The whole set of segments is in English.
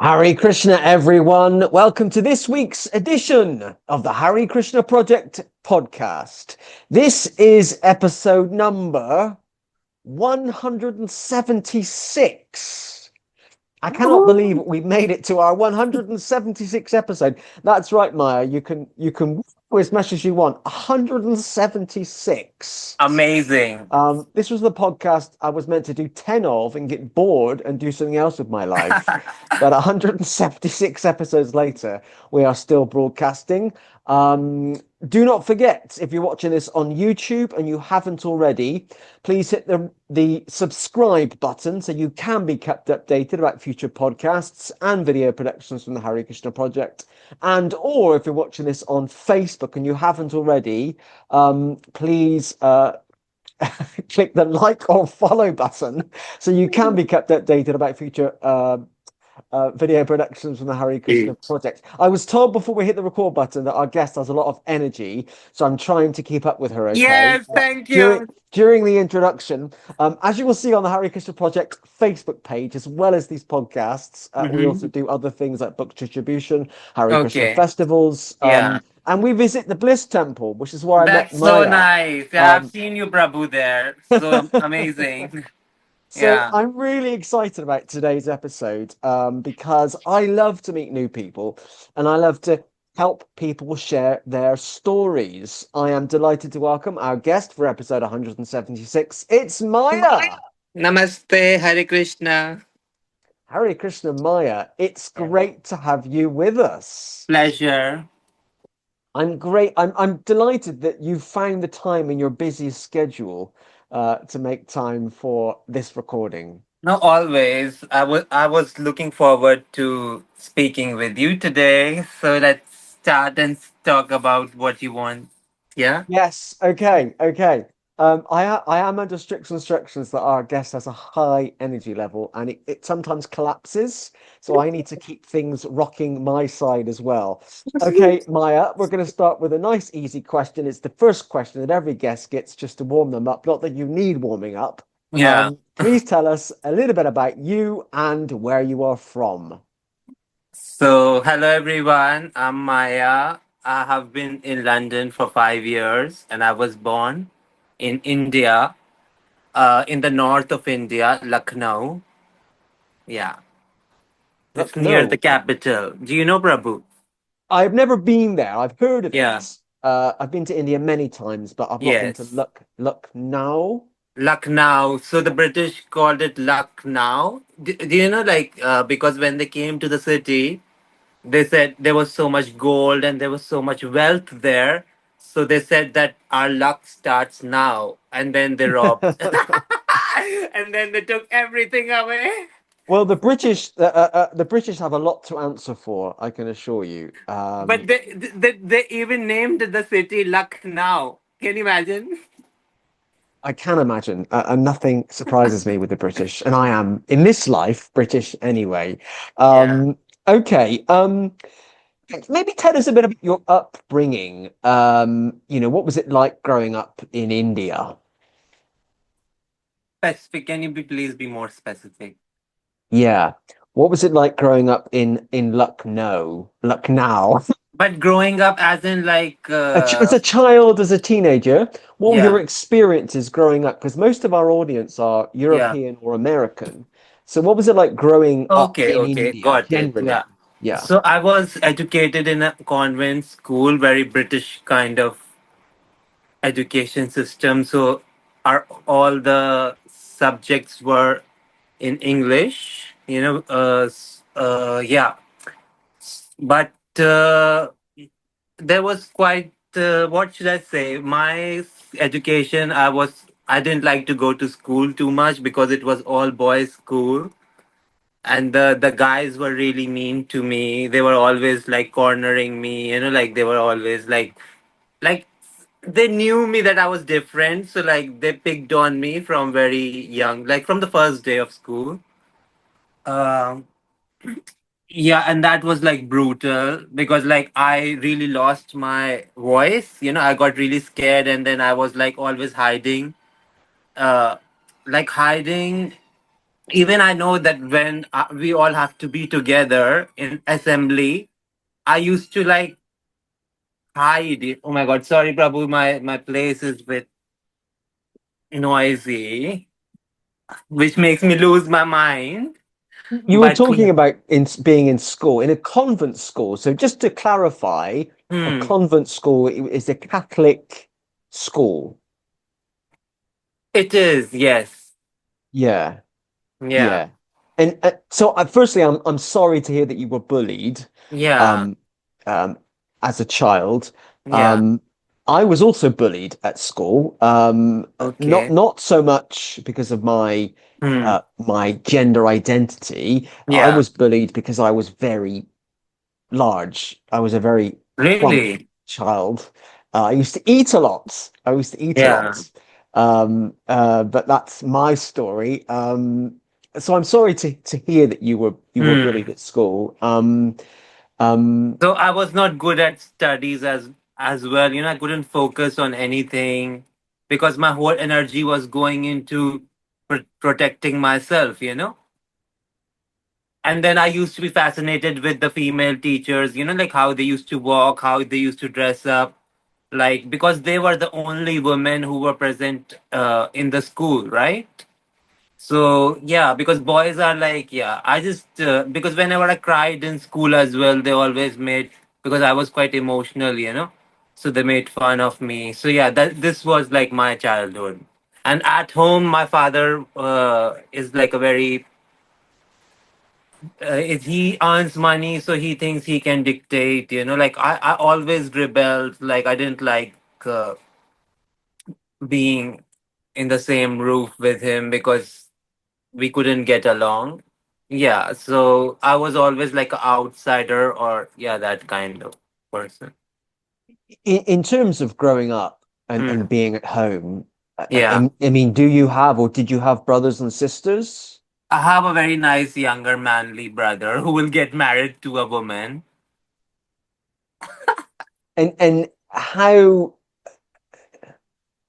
Hare Krishna, everyone. Welcome to this week's edition of the Hare Krishna Project podcast. This is episode number 176. I cannot believe Woo! we made it to our 176th episode. That's right, Maya. You can as much as you want. 176. Amazing. This was the podcast I was meant to do 10 of and get bored and do something else with my life. But 176 episodes later, we are still broadcasting. Do not forget, if you're watching this on YouTube and you haven't already, please hit the subscribe button so you can be kept updated about future podcasts and video productions from the Hare Krishna Project. Or if you're watching this on Facebook and you haven't already, please click the like or follow button so you can be kept updated about future video productions from the Hare Krishna Project. I was told before we hit the record button that our guest has a lot of energy, so I'm trying to keep up with her, okay? Yes, thank During you. during the introduction, as you will see on the Hare Krishna Project Facebook page, as well as these podcasts, we also Hmm. do other things like book distribution, Hare Krishna Okay. festivals, Yeah. and we visit the Bliss Temple, which is where I met That's so Maya. nice. Yeah, I've Um, seen you, Prabhu, there. So amazing. So Yeah. I'm really excited about today's episode because I love to meet new people and I love to help people share their stories. I am delighted to welcome our guest for episode 176. It's Maya. Namaste, Hare Krishna. Hare Krishna Maya. It's Yeah. great to have you with us. Pleasure. I'm delighted that you found the time in your busy schedule to make time for this recording. No, always. I was looking forward to speaking with you today. So let's start and talk about what you want. Yeah? Yes. Okay. Okay. I am under strict instructions that our guest has a high energy level and it sometimes collapses. So I need to keep things rocking my side as well. Okay, Maya, we're going to start with a nice, easy question. It's the first question that every guest gets just to warm them up. Not that you need warming up. Yeah. Please tell us a little bit about you and where you are from. So, hello everyone. I'm Maya. I have been in London for 5 years and I was born in India, in the north of India, Lucknow. Yeah, it's Look, near the no, capital. Do you know Prabhu? I've never been there. I've heard of Yeah, it. I've been to India many times, but I've not been to yes. Lucknow. Lucknow. So the British called it Lucknow. Do you know, like, because when they came to the city, they said there was so much gold and there was so much wealth there. So they said that our luck starts now. And then they robbed. And then they took everything away. Well, the British have a lot to answer for, I can assure you. But they even named the city Lucknow. Can you imagine? I can imagine, and nothing surprises me with the British, and I am in this life British anyway. Yeah. Um, okay, maybe tell us a bit about your upbringing. What was it like growing up in India? Specific. Can you please be more specific? Yeah. What was it like growing up in Lucknow? Lucknow. But growing up, as in like, As a child, as a teenager, what were your yeah, experiences growing up? Because most of our audience are yeah. European or American. So what was it like growing up Okay, in okay, India got it. generally? Yeah. Yeah. So I was educated in a convent school, very British kind of education system. So our all the subjects were in English, yeah. But there was quite, what should I say? My education, I didn't like to go to school too much because it was all boys school, and the guys were really mean to me. They were always like cornering me, like they were always like they knew me that I was different, so like they picked on me from very young, like from the first day of school. um yeah, and that was like brutal because like I really lost my voice. I got really scared, and then I was like always hiding, uh like hiding Even I know that when we all have to be together in assembly, I used to like hide. Oh my God, sorry, Prabhu, my place is a bit noisy, which makes me lose my mind. You were But talking yeah. about being in school, in a convent school. So just to clarify, a Hmm. convent school is a Catholic school. It is, yes. Yeah, Yeah. yeah. And so, firstly, I'm sorry to hear that you were bullied, Yeah. um, um, as a child. Yeah. Um, I was also bullied at school. Okay. Not so much because of Hmm. my gender identity. I Yeah. was bullied because I was very large. I was a very plump Really? child. I used to eat a lot. I used to eat a Yeah. lot. But that's my story. So I'm sorry to hear that you were bullied Hmm. at school. Um, So I was not good at studies as well. I couldn't focus on anything because my whole energy was going into protecting myself. And then I used to be fascinated with the female teachers, like how they used to walk, how they used to dress up, like because they were the only women who were present in the school, right? So yeah, because boys are like, yeah, I just because whenever I cried in school as well, they always made, because I was quite emotional. So they made fun of me. So yeah, that this was like my childhood. And at home, my father is like a very if he earns money, so he thinks he can dictate. Like I always rebelled. Like I didn't like being in the same roof with him because we couldn't get along. Yeah, so I was always like an outsider, or yeah, that kind of person. in terms of growing up and Hmm. being at home, Yeah, I mean, do you have or did you have brothers and sisters? I have a very nice younger manly brother who will get married to a woman. And how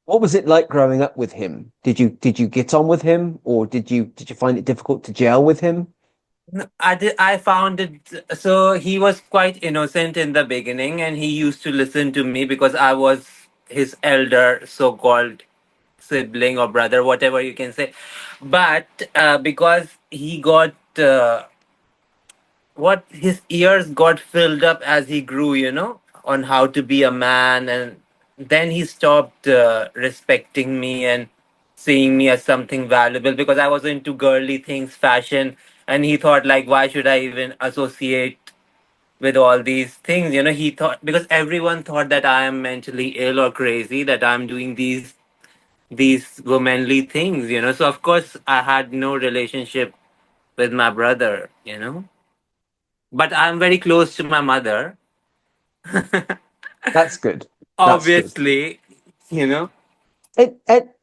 what was it like growing up with him? Did you get on with him, or did you find it difficult to gel with him? I did. I found it. So he was quite innocent in the beginning, and he used to listen to me because I was his elder, so-called sibling or brother, whatever you can say. But because he got what his ears got filled up as he grew, on how to be a man, and then he stopped respecting me and seeing me as something valuable because I was into girly things, fashion, and he thought like, why should I even associate with all these things? He thought, because everyone thought that I am mentally ill or crazy, that I'm doing these womanly things. So of course I had no relationship with my brother. But I'm very close to my mother. That's good. That's good. Obviously, you know.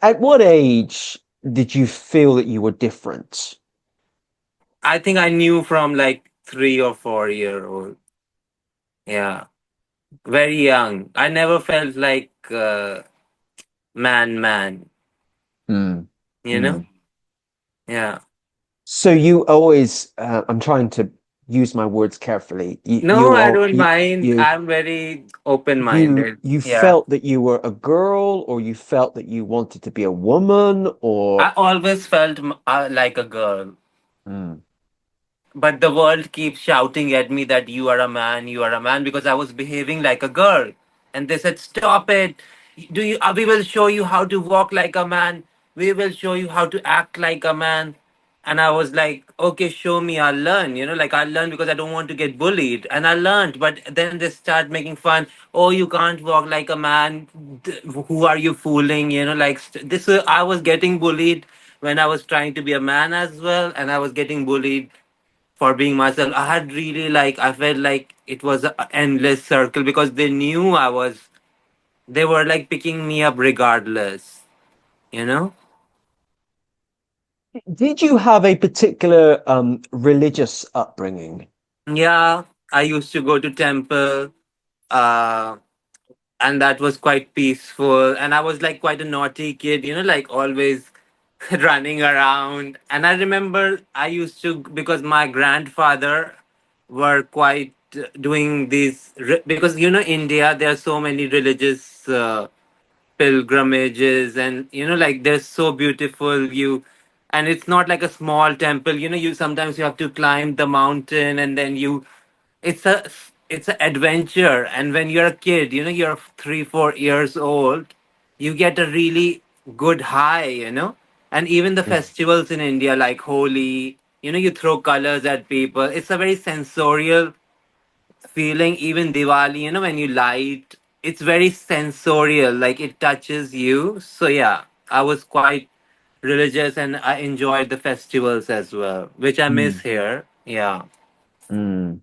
At what age did you feel that you were different? I think I knew from like 3 or 4 year old. Yeah, very young. I never felt like man. Hmm. You know. Hmm. Yeah. So you always, I'm trying to use my words carefully. No, I don't mind. I'm very open minded. You Yeah. felt that you were a girl, or you felt that you wanted to be a woman, I or always felt like a girl. Hmm. But the world keeps shouting at me that you are a man, because I was behaving like a girl. And they said, stop it. We will show you how to walk like a man. We will show you how to act like a man. And I was like, okay, show me, I'll learn. Like I'll learn because I don't want to get bullied. And I learned, but then they start making fun. Oh, you can't walk like a man. Who are you fooling? Like I was getting bullied when I was trying to be a man as well. And I was getting bullied for being myself. I had really like, I felt like it was an endless circle because they knew they were like picking me up regardless, you know? did you have a particular religious upbringing? Yeah, I used to go to temple, uh, and that was quite peaceful. And I was like quite a naughty kid, like always. running around. And I remember I used to, because my grandfather were quite doing these, because you know, India, there are so many religious pilgrimages, and you know, like they're so beautiful. And it's not like a small temple, you know, you sometimes you have to climb the mountain, and then it's a it's an adventure. And when you're a kid, you know, you're 3 4 years old, you get a really good high, you know. And even the Mm, festivals in India, like Holi, you know, you throw colors at people, it's a very sensorial feeling. Even Diwali, you know, when you light, it's very sensorial, like it touches you. So yeah, I was quite religious, and I enjoyed the festivals as well, which I miss mm, here. Yeah. mm.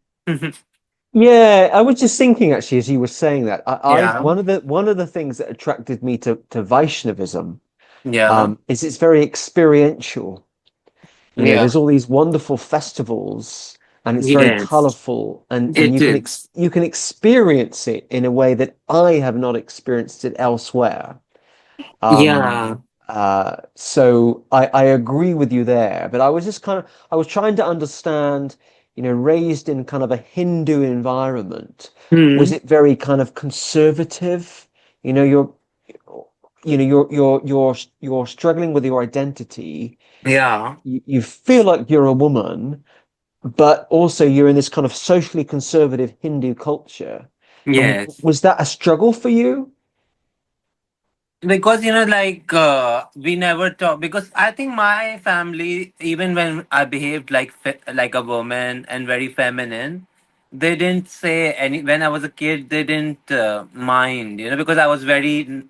Yeah, I was just thinking actually as you were saying that. I Yeah. one of the things that attracted me to Vaishnavism Yeah. is it's very experiential. You know, Yeah. there's all these wonderful festivals and it's very Yes. colorful and It is. you can experience it in a way that I have not experienced it elsewhere. Um, Yeah. so I agree with you there, but I was just kind of I was trying to understand, you know, raised in kind of a Hindu environment, was Hmm. it very kind of conservative? You know, you're struggling with your identity. Yeah. You feel like you're a woman, but also you're in this kind of socially conservative Hindu culture. Yes. Was that a struggle for you? Because you know, like we never talk. Because I think my family, even when I behaved like like a woman and very feminine, they didn't say any. When I was a kid, they didn't mind. You know, because I was very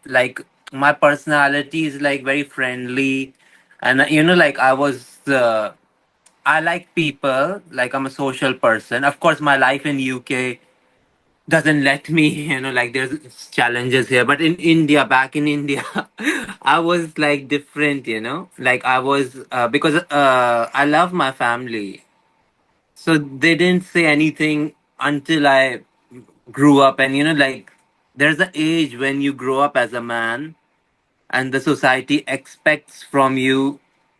like, my personality is like very friendly, and you know, like I was. I like people. Like I'm a social person. Of course, my life in UK doesn't let me, you know, like there's challenges here. But in India, back in India, I was like different, you know, like I was because I love my family, so they didn't say anything until I grew up. And you know, like there's an age when you grow up as a man, and the society expects from you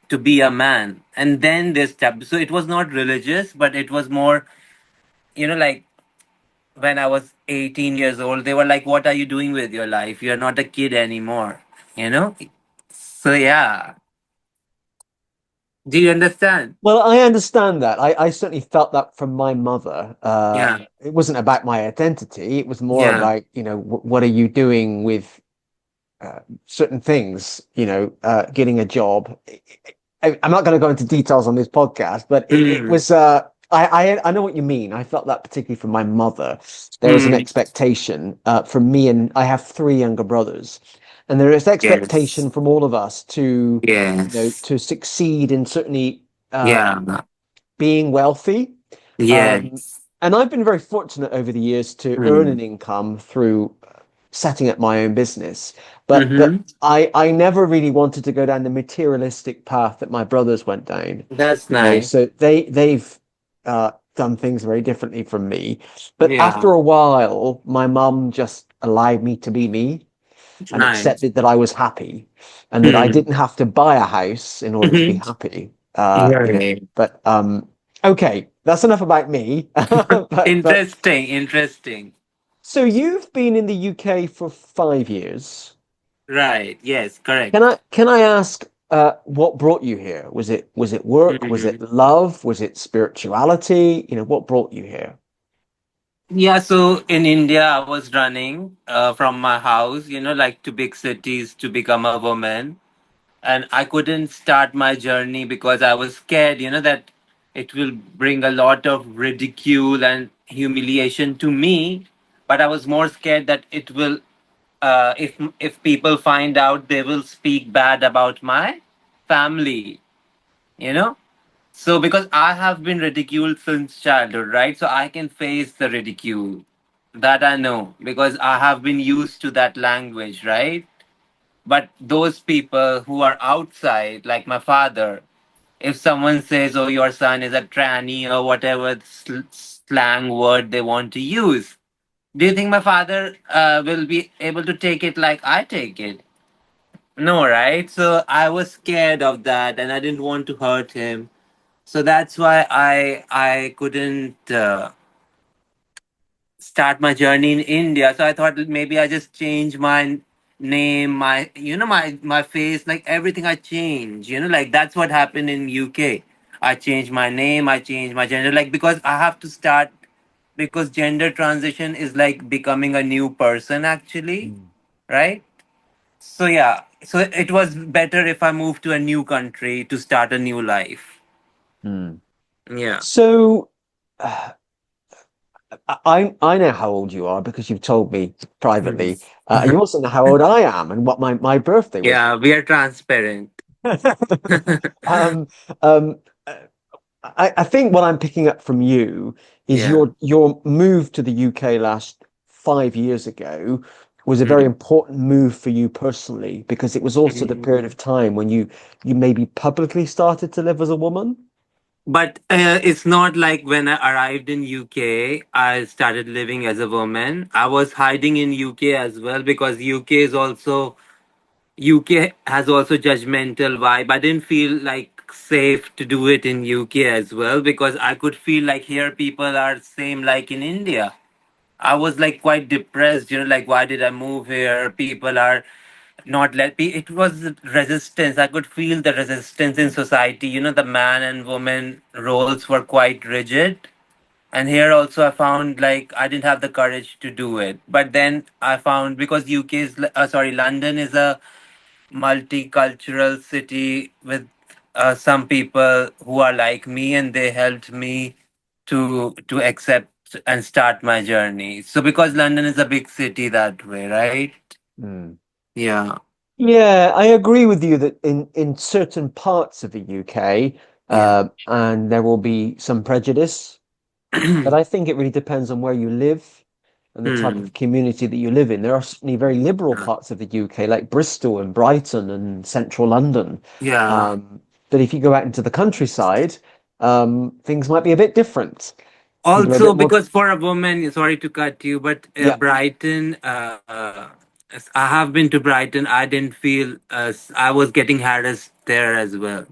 to be a man, and then this step. So it was not religious, but it was more, you know, like when I was 18 years old, they were like, "What are you doing with your life? You're not a kid anymore." You know? So, yeah. Do you understand? Well, I understand that. I certainly felt that from my mother. Yeah. It wasn't about my identity. It was more Yeah. about, you know, what are you doing with certain things, you know, getting a job. I'm not going to go into details on this podcast, but it Mm. was, I know what you mean. I felt that particularly from my mother. There was an Mm. expectation from me, and I have three younger brothers, and there is Yes. expectation from all of us to, you know, Yes. to succeed in certainly Yeah. being wealthy. Um, Yes. and I've been very fortunate over the years to earn an Mm. income through setting up my own business. But Mm-hmm. I never really wanted to go down the materialistic path that my brothers went down. That's You know, nice. so they've done things very differently from me. But Yeah. after a while, my mum just allowed me to be me and Nice. accepted that I was happy and that I Hmm. didn't have to buy a house in order to be Mm-hmm. happy. You know, Right. but okay, that's enough about me. But Interesting. Interesting. so you've been in the UK for 5 years. Right. Yes. Correct. Can I ask what brought you here? Was it work? Was it Mhm. love? Was it spirituality? You know, what brought you here? Yeah, so in India, I was running from my house, you know, like to big cities to become a woman. And I couldn't start my journey because I was scared, you know, that it will bring a lot of ridicule and humiliation to me. But I was more scared that it will, if people find out, they will speak bad about my family, you know. So because I have been ridiculed since childhood, right? So I can face the ridicule. That I know because I have been used to that language, right? But those people who are outside, like my father, if someone says, "Oh, your son is a tranny," or whatever slang word they want to use, do you think my father will be able to take it like I take it? No, right? So I was scared of that, and I didn't want to hurt him. So that's why I couldn't start my journey in India. So I thought that maybe I just change my name, my my face, like everything I change. Like that's what happened in UK. I changed my name, I changed my gender, like because I have to start, because gender transition is like becoming a new person actually, Mm. right? So yeah, so it was better if I moved to a new country to start a new life. Mm. Yeah. So uh, I know how old you are because you've told me Mhm. privately. You also know how old I am and what my birthday was. Yeah, we are transparent. um, um, uh, I think what I'm picking up from you is Yeah. your move to the UK last 5 years ago was a very Mhm. important move for you personally because it was also the period Mhm. of time when you maybe publicly started to live as a woman. But it's not like when I arrived in UK, I started living as a woman. I was hiding in UK as well because UK has also judgmental vibe. I didn't feel like safe to do it in UK as well because I could feel like here people are same like in India. I was like quite depressed, like why did I move here? People are not let me. It was resistance. I could feel the resistance in society. The man and woman roles were quite rigid. And here also, I found like I didn't have the courage to do it. But then I found, because London is a multicultural city with some people who are like me, and they helped me to accept and start my journey. So because London is a big city that way, right? Mm. Yeah. Yeah, I agree with you that in certain parts of the UK, Yeah. and there will be some prejudice, but I think it really depends on where you live and the type Hmm. of community that you live in. There are certainly very liberal parts of the UK, like Bristol and Brighton and central London. Yeah. But if you go out into the countryside, things might be a bit different. People are a Also, bit more, because for a woman, sorry to cut you, but yeah, Brighton, I have been to Brighton. I didn't feel I was getting harassed there as well.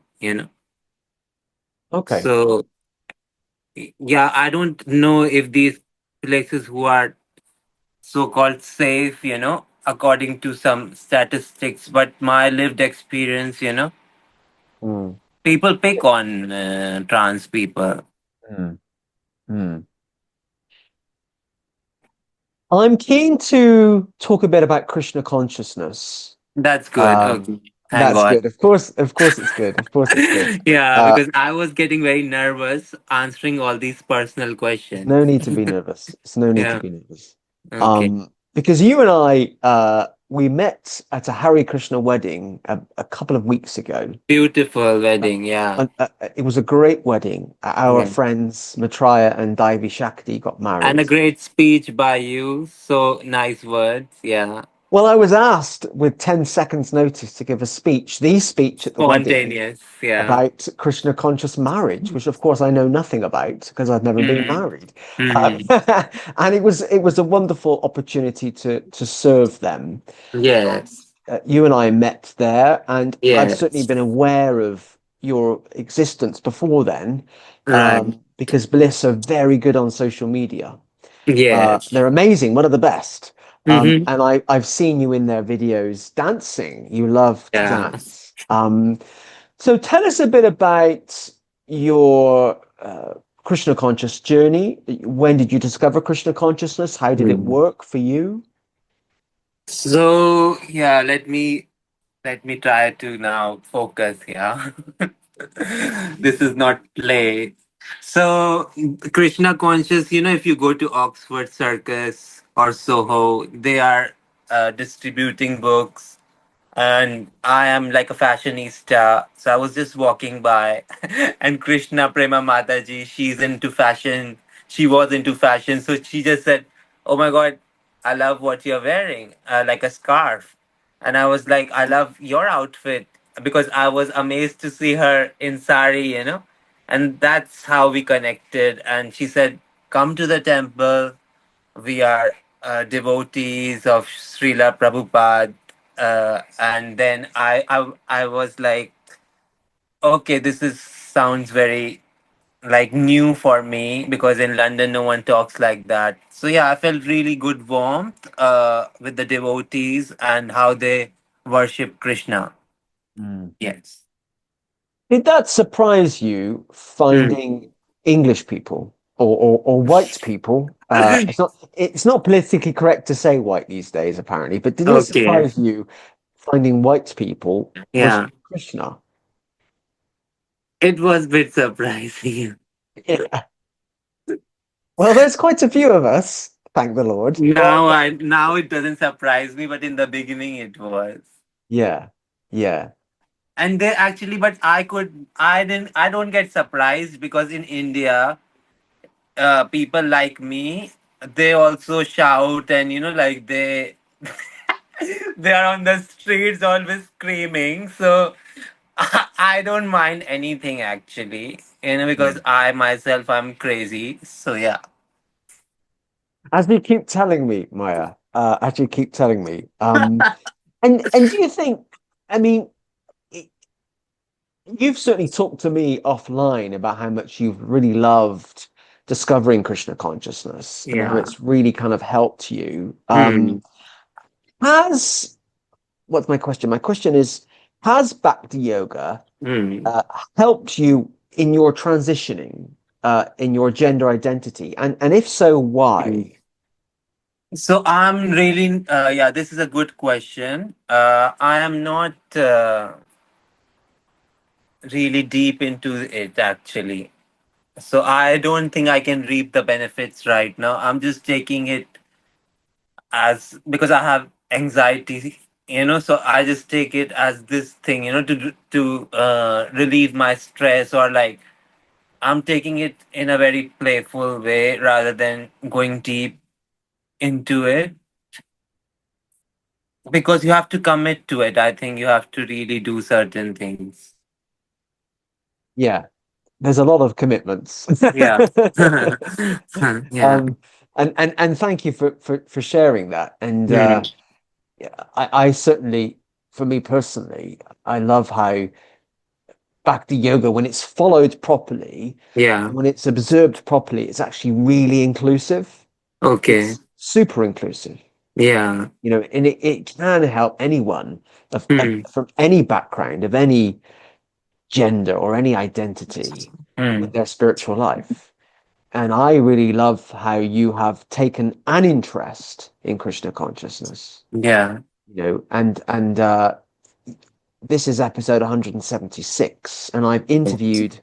okay. So, yeah, I don't know if these places who are so called safe, according to some statistics, but my lived experience, Mm, people pick on trans people. mm, mm. I'm keen to talk a bit about Krishna consciousness. That's good. Um, Okay. Thank that's God. good. Of course it's good. Of course it's good. Yeah, Uh, because I was getting very nervous answering all these personal There's questions. no need to be nervous. There's no need to Yeah. be nervous. Okay. Because you and I, we met at a Hare Krishna wedding a couple of weeks ago. Beautiful Uh, wedding. Yeah. it was a great wedding. Our Yeah. friends Maitreya and Divi Shakti got And a married. great speech by you. So nice words. Yeah. Well, I was asked with 10 seconds notice to give a speech, the speech at the wedding Spontaneous. Yeah. about Krishna conscious marriage, which of course I know nothing about because I've never been Mm. married. Um, Hmm. and it was a wonderful opportunity to serve them. Yes. You and I met there, and I've certainly Yes. been aware of your existence before then, Right. because Bliss are very good on social media. Yes. They're amazing, one of the best. Mm-hmm. And I've seen you in their videos dancing. You love to Yeah. dance. So tell us a bit about your Krishna conscious journey. When did you discover Krishna consciousness? How did it Mm. work for you? So yeah, let me try to now focus. Yeah. This is not play. So, Krishna conscious, if you go to Oxford Circus or Soho, they are distributing books, and I am like a fashionista. So I was just walking by, and Krishna Prema Mataji, she's into fashion. She was into fashion, so she just said, "Oh my God, I love what you're wearing, like a scarf." And I was like, "I love your outfit," because I was amazed to see her in sari. And that's how we connected. And she said, "Come to the temple. We are devotees of Srila Prabhupada." And then I was like, okay, this is sounds very like new for me because in London no one talks like that. So yeah, I felt really good warmth with the devotees and how they worship Krishna. Mm. Yes. Did that surprise you Hmm. finding English people or white people? It's not politically correct to say white these days, apparently, but did it Okay. surprise you finding white people Yeah. worshiping Krishna? It was a bit surprising. Yeah. Well, there's quite a few of us, thank the Lord. Now it doesn't surprise me, but in the beginning it was. Yeah, yeah, And they actually, but I don't get surprised because in India, people like me, they also shout and like they are on the streets always screaming. So I don't mind anything actually, because mm. I myself I'm crazy. So yeah, As you keep telling me, Maya, as you keep telling me, and do you think, I mean, it, you've certainly talked to me offline about how much you've really loved discovering Krishna consciousness and how yeah. it's really kind of helped you. Hmm. Has what's my question? My question is, has Bhakti Yoga Hmm. uh, helped you in your transitioning, in your gender identity? And if so, Hmm. why? So I'm really, yeah, this is a good question. I am not really deep into it actually. So I don't think I can reap the benefits right now. I'm just taking it as because I have anxiety, so I just take it as this thing, to relieve my stress, or like I'm taking it in a very playful way rather than going deep into it because you have to commit to it. I think you have to really do certain things. Yeah, there's a lot of commitments. Yeah. Yeah. Um, and thank you for sharing that. And Hmm. yeah, I certainly, for me personally, I love how Bhakti yoga, when it's followed properly, Yeah. when it's observed properly, it's actually really inclusive. Okay. It's super inclusive, Yeah. and it can help anyone Hmm. from any background, of any gender or any identity with Hmm. their spiritual life. And I really love how you have taken an interest in Krishna consciousness, Yeah. and this is episode 176, and I've interviewed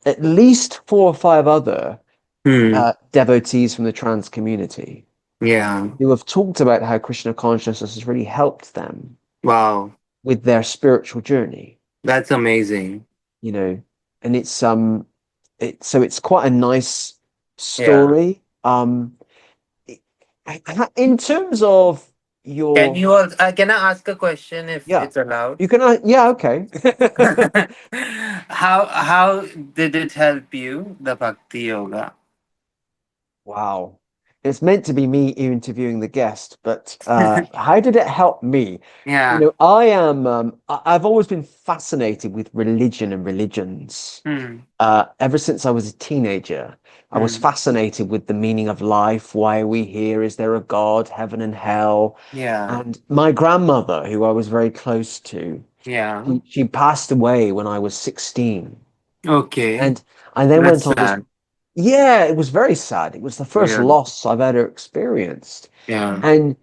at least four or five other Hmm. devotees from the trans community Yeah. who have talked about how Krishna consciousness has really helped them Wow. with their spiritual journey, That's amazing. you know, and it's quite a nice Yeah. story. In terms of Can your, you also, can I ask a question if yeah, it's allowed? you can, yeah, okay. How did it help you, the Bhakti Yoga? Wow. It's meant to be me interviewing the guest, but how did it help me? Yeah. I've always been fascinated with religion and religions. Hmm. Ever since I was a teenager, I was Hmm. fascinated with the meaning of life. Why are we here? Is there a God, heaven and hell? Yeah. And my grandmother, who I was very close to, Yeah. she passed away when I was 16. Okay. And I then That's went on this. sad. Yeah, it was very sad. It was the first Yeah. loss I've ever experienced. Yeah. And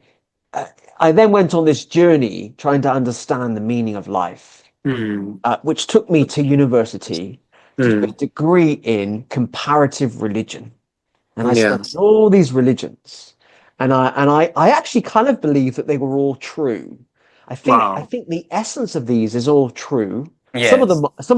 uh, I then went on this journey trying to understand the meaning of life, Hmm. which took me to university to do a Hmm. degree in comparative religion. And I Yeah. studied all these religions. And I actually kind of believe that they were all true. I Wow. think the essence of these is all true. Yes. Some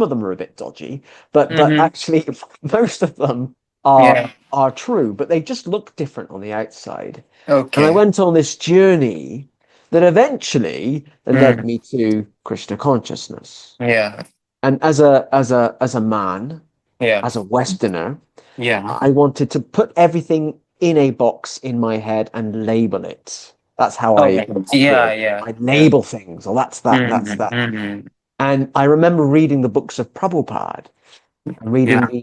of them are a bit dodgy, but Mm-hmm. actually most of them Yeah. are true, but they just look different on the outside. And I Okay. went on this journey that eventually led Mm. me to Krishna consciousness. Yeah. And as a man, Yeah. as a Westerner, Yeah. I wanted to put everything in a box in my head and label it. That's how I Okay. Yeah, operate. yeah, I yeah. label things. Oh, that's that. That's Mm-hmm. that. Mm-hmm. And I remember reading the books of Prabhupada and reading Yeah.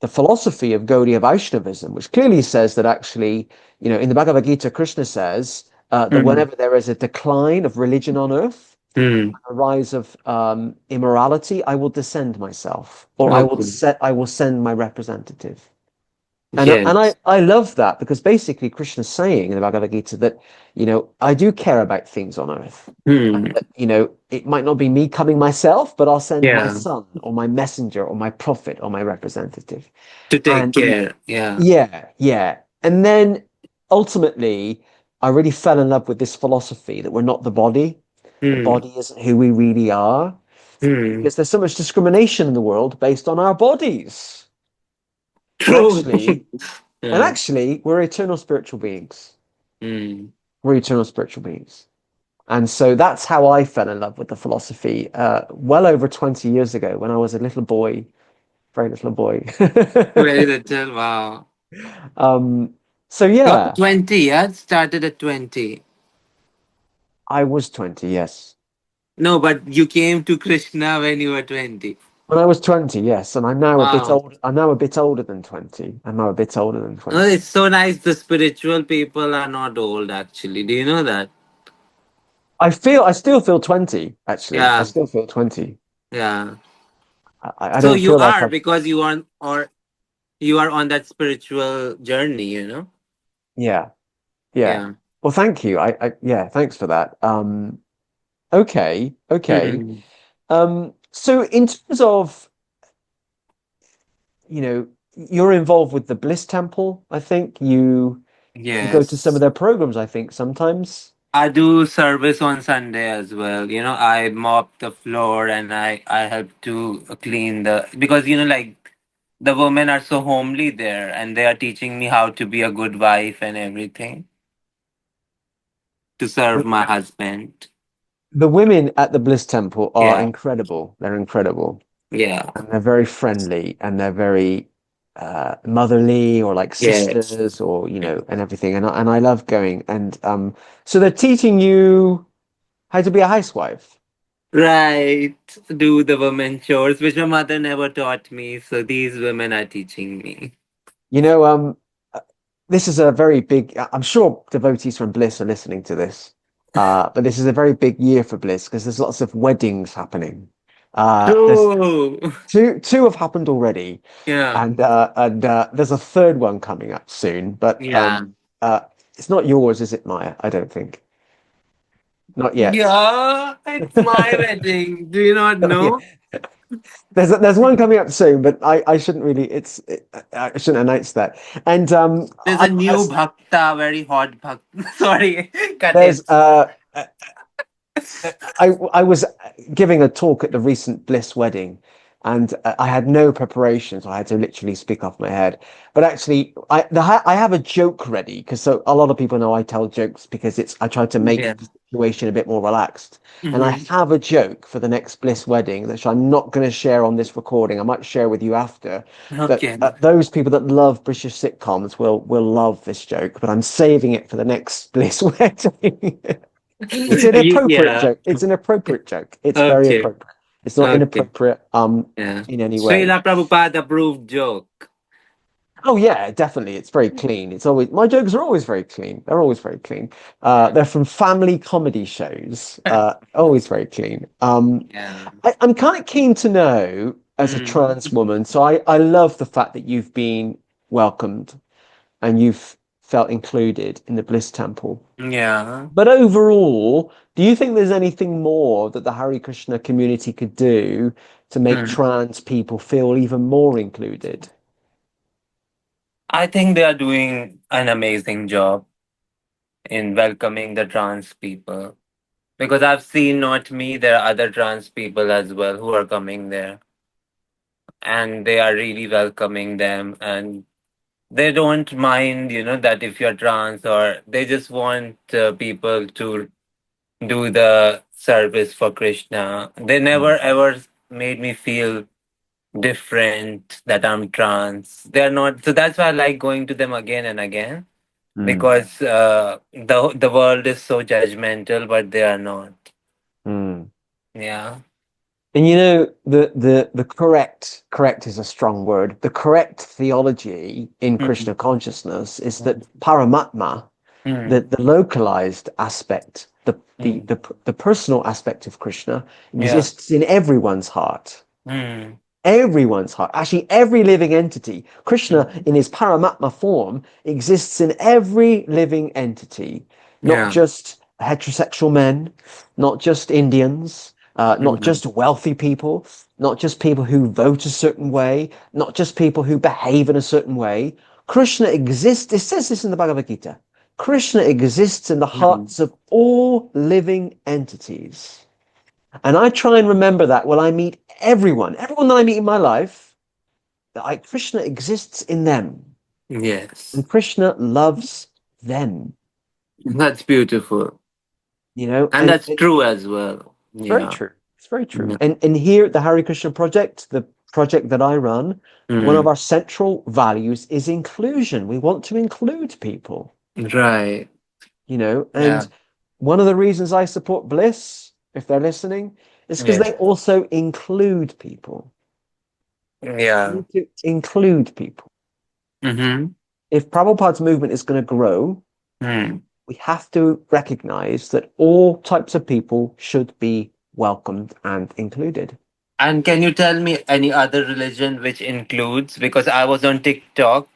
the philosophy of Gaudiya Vaishnavism, which clearly says that actually, in the Bhagavad Gita, Krishna says that Mm-hmm. whenever there is a decline of religion on earth, Mm. a rise of immorality, I will descend myself, or Okay. I will send my representative. And Yes. I love that because basically Krishna's saying in the Bhagavad Gita that, I do care about things on earth. And Hmm. that, it might not be me coming myself, but I'll send my Yeah. son or my messenger or my prophet or my representative. To take And care. Yeah. yeah, yeah. And then ultimately, I really fell in love with this philosophy that we're not the body. The Hmm. body isn't who we really are Hmm. because there's so much discrimination in the world based on our bodies. And True. actually, and Yeah. actually, we're eternal spiritual beings. Hmm. We're eternal spiritual beings. And so that's how I fell in love with the philosophy well over 20 years ago when I was a little boy, very little boy. Very little. Wow. um, so yeah, 20. Yeah. It started at 20. I was 20, yes. No, but you came to Krishna when you were 20. When I was 20, yes, and I'm now a bit Wow. old. I'm now a bit older than 20. I'm now a bit older than Oh, 20. it's so nice. The spiritual people are not old, actually. Do you know that? I still feel 20, actually. I Yeah. still feel 20. Yeah. I So don't you feel like are I've, because you are on that spiritual journey. yeah, yeah. Yeah. Well, thank you. Yeah, thanks for that. Okay, okay. Mhm. So in terms of, you know, you're involved with the Bliss Temple, I think. You go to some of Yes. their programs, I think, sometimes. I do service on Sunday as well. I mop the floor and I help to clean because like the women are so homely there and they are teaching me how to be a good wife and everything to serve my husband. The women at the Bliss Temple are Yeah. incredible. They're incredible. Yeah. And they're very friendly and they're very motherly or like Yes. sisters or, and everything. And I love going. And so they're teaching you how to be a housewife. Right. Do the women chores, which my mother never taught me. So these women are teaching me. You know, uh, this is a very big, I'm sure devotees from Bliss are listening to this, but this is a very big year for Bliss because there's lots of weddings happening. There's True. two have happened already, Yeah. and there's a third one coming up soon, but Yeah. uh, it's not yours, is it, Maya? I don't think. Not yet. Yeah. It's my wedding. Do you not Not yet. know? There's one coming up soon, but I shouldn't really. I shouldn't announce that. And There's a new Bhakta, very hot Bhakta. Sorry, cut there's it. I was giving a talk at the recent Bliss wedding, and I had no preparation, so I had to literally speak off my head. But actually, I have a joke ready because so a lot of people know I tell jokes because I try to make Yeah. the situation a bit more relaxed. And I Hmm. have a joke for the next Bliss wedding that I'm not going to share on this recording. I might share with you after. That Okay. those people that love British sitcoms will love this joke, but I'm saving it for the next Bliss wedding. It's an appropriate Yeah. joke. It's an appropriate joke. It's very Okay. appropriate. It's not Okay. inappropriate Yeah. in any way. Srila Prabhupada approved joke. Oh yeah, definitely. It's very clean. It's always my jokes are always very clean. They're always very clean. Yeah. They're from family comedy shows. Always very clean. Yeah. I'm kind of keen to know as a Mm. trans woman. So I love the fact that you've been welcomed and you've felt included in the Bliss Temple. Yeah. But overall, do you think there's anything more that the Hare Krishna community could do to make Mm. trans people feel even more included? I think they are doing an amazing job in welcoming the trans people. Because I've seen not me, there are other trans people as well who are coming there. And they are really welcoming them and they don't mind that if you're trans or they just want people to do the service for Krishna. They never ever made me feel different that I'm trans. They're not, so that's why I like going to them again and again Mm, because the world is so judgmental, but they are not. mm. Yeah. And the correct is a strong word. The correct theology in Mm, Krishna consciousness is that Paramatma, mm, the localized aspect, mm. the personal aspect of Krishna Yeah. exists in everyone's heart. Mm, Everyone's heart. Actually, every living entity. Krishna, mm. in his Paramatma form, exists in every living entity, not Yeah. just heterosexual men, not just Indians, not Mm, just wealthy people, not just people who vote a certain way, not just people who behave in a certain way. Krishna exists. It says this in the Bhagavad Gita. Krishna exists in the mm. hearts of all living entities. And I try and remember that when I meet everyone that I meet in my life, Krishna exists in them, Yes. and Krishna loves them. That's beautiful. And And that's true as well. it's very Yeah. true. It's very true. Yeah. And here, at the Hare Krishna project, the project that I run, one of Mm. our central values is inclusion. We want to include people. Right. And Yeah. one of the reasons I support Bliss, if they're listening, is because Yeah. they also include people. We Yeah. need to include people. Mm-hmm. If Prabhupada's movement is going to grow, Mm. we have to recognize that all types of people should be welcomed and included. And can you tell me any other religion which includes? Because I was on TikTok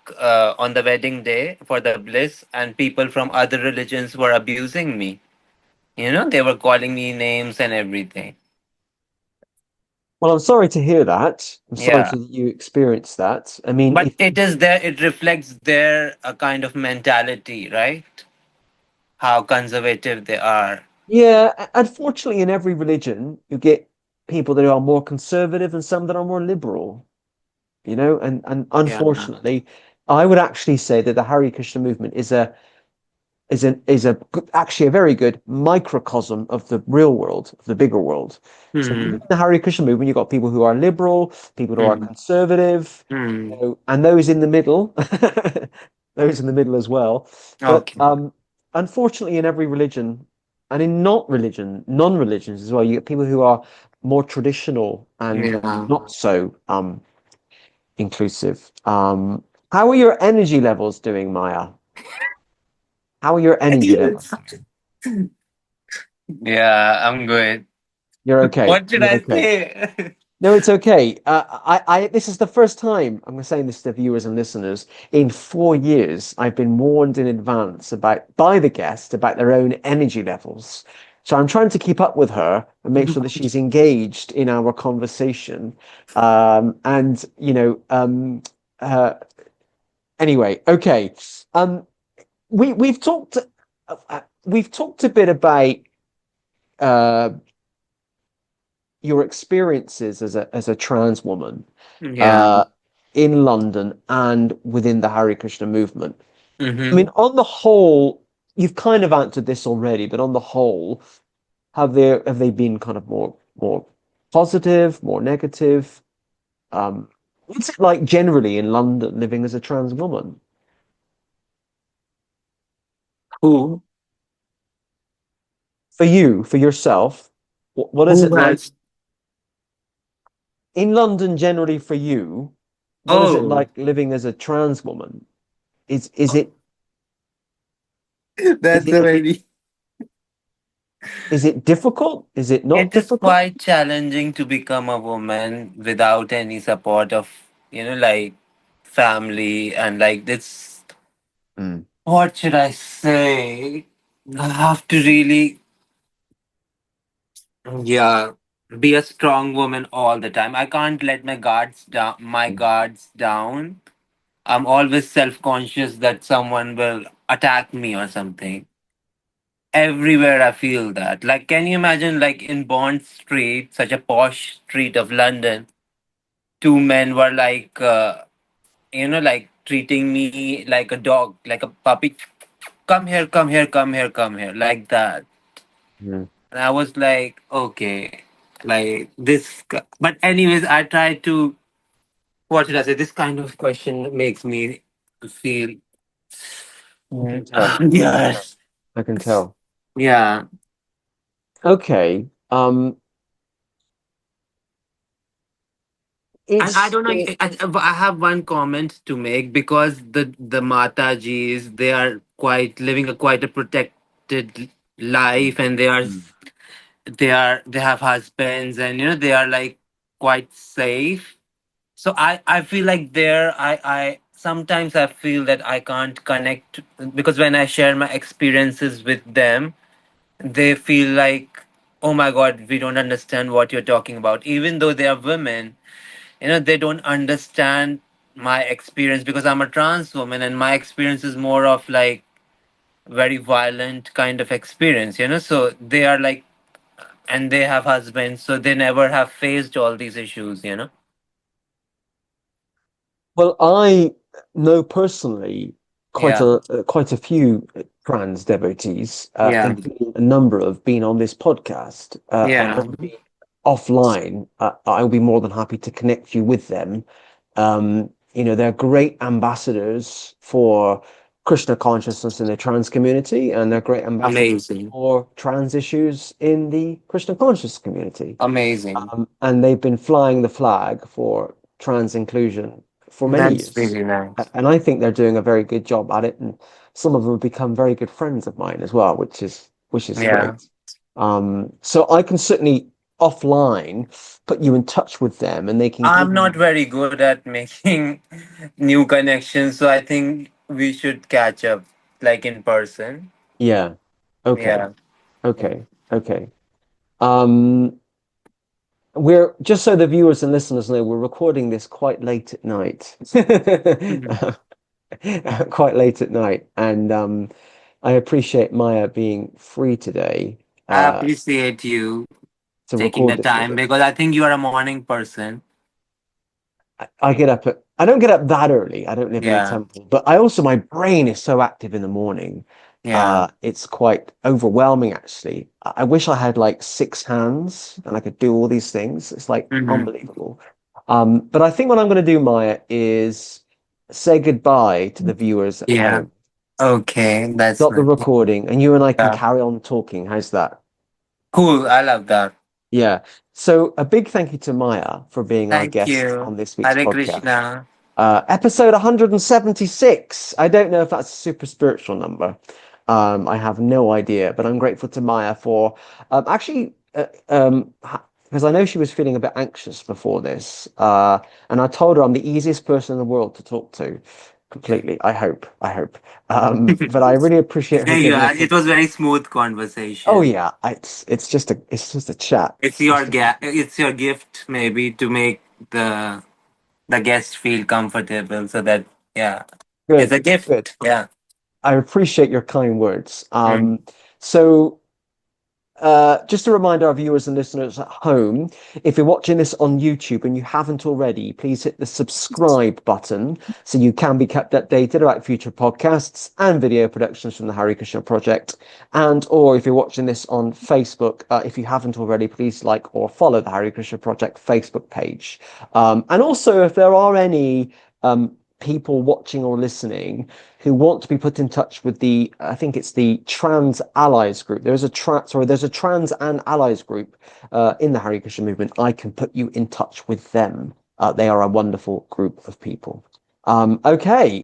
on the wedding day for the bliss, and people from other religions were abusing me. They were calling me names and everything. Well, I'm sorry to hear that. I'm sorry Yeah. to that you experienced that. I mean, But if it is there, it reflects their kind of mentality, right? How conservative they are. yeah, unfortunately, in every religion, you get people that are more conservative and some that are more liberal. And Yeah. unfortunately, I would actually say that the Hare Krishna movement is actually a very good microcosm of the real world, of the bigger world. So Hmm. within the Hare Krishna movement, you've got people who are liberal, people who are Hmm. conservative, Hmm. and those in the middle, those in the middle as well. But Okay. unfortunately, in every religion, and in not religion, non-religions as well, you get people who are more traditional and Yeah. not so inclusive. How are your energy levels doing, Maya? How are your energy levels? Yeah, I'm good. You're okay. What should You're I okay. say? No, it's okay. This is the first time I'm saying this to viewers and listeners. In 4 years, I've been warned in advance by the guest about their own energy levels. So I'm trying to keep up with her and make sure that she's engaged in our conversation. And uh, anyway, okay. Um, we've talked a bit about uh, your experiences as a trans woman Yeah. uh, in London and within the Hare Krishna movement. I Mm-hmm. mean, on the whole, you've kind of answered this already, but on the whole, have they been kind of more positive, more negative? What's it like generally in London living as a trans woman? Who? For you, for yourself, what is it Who like has? in London generally for you? What is it Oh, like living as a trans woman? Is that's it a very. is it difficult? Is it not It is difficult? quite challenging to become a woman without any support of, like family and like this. Mm, What should I say? I have to really, yeah, be a strong woman all the time. I can't let my guards down. My mm, guards down. I'm always self-conscious that someone will attack me or something. Everywhere I feel that. Like, can you imagine, like in Bond Street, such a posh street of London, two men were like, like treating me like a dog, like a puppy. Come here, come here, come here, come here, like that. mm, And I was like, okay, like this. But anyways, I try to. What should I say? This kind of question makes me feel. I can tell. I can tell. Yes. I can tell. Yeah. Okay. And I It's don't know. I have one comment to make because the Matajis, they are quite living a quite a protected Mm, life, and mm. they have husbands, and they are like quite safe. So I feel like there I sometimes I feel that I can't connect because when I share my experiences with them, they feel like, oh my god, we don't understand what you're talking about, even though they are women. They don't understand my experience because I'm a trans woman, and my experience is more of like very violent kind of experience. So they are like, and they have husbands, so they never have faced all these issues. Well, I know personally Yeah. quite a few trans devotees, Yeah. including a number of been on this podcast, and Yeah. maybe offline. I'll be more than happy to connect you with them. They're great ambassadors for Krishna consciousness in the trans community, and they're great ambassadors Amazing. for trans issues in the Krishna conscious community. Amazing. And they've been flying the flag for trans inclusion for many That's years. really nice. And I think they're doing a very good job at it. And some of them have become very good friends of mine as well, which is Yeah. great. So I can certainly offline put you in touch with them and they can give I'm not you. very good at making new connections, so I think we should catch up like in person. Yeah. Okay. Yeah. Okay. Okay. Um, we're just so the viewers and listeners know, we're recording this quite late at night. Mhm. Quite late at night. And I appreciate Maya being free today I appreciate you to taking record the this with time us. because I think you are a morning person. I don't get up that early. I don't live in a Yeah. temple, but I also, my brain is so active in the morning. Yeah. It's quite overwhelming, actually. I wish I had like six hands and I could do all these things. It's like Hmm. unbelievable. But I think what I'm going to do, Maya, is say goodbye to the viewers at Yeah. home. Okay. That's Stop the nice. recording, and you and I can Yeah. carry on talking. How's that? Cool. I love that. Yeah. So a big thank you to Maya for being our Thank guest you. on this week's Hare podcast. Krishna. Episode 176. I don't know if that's a super spiritual number. I have no idea, but I'm grateful to Maya for actually because I know she was feeling a bit anxious before this, and I told her I'm the easiest person in the world to talk to. Completely. I hope. I hope. But I really appreciate her There you giving are. us a. It was very smooth Oh conversation. yeah, it's just a chat. It's It's your just a ga- it's your gift maybe to make the guest feel comfortable so that, yeah, it's good, a good. gift. Yeah. I appreciate your kind words. Mm. So just a reminder, our viewers and listeners at home, if you're watching this on YouTube and you haven't already, please hit the subscribe button so you can be kept updated about future podcasts and video productions from the Hare Krishna Project. And or if you're watching this on Facebook, if you haven't already, please like or follow the Hare Krishna Project Facebook page. And also, if there are any people watching or listening who want to be put in touch with I think it's the Trans Allies group. There's a Trans and Allies group in the Hare Krishna movement. I can put you in touch with them. They are a wonderful group of people. Okay,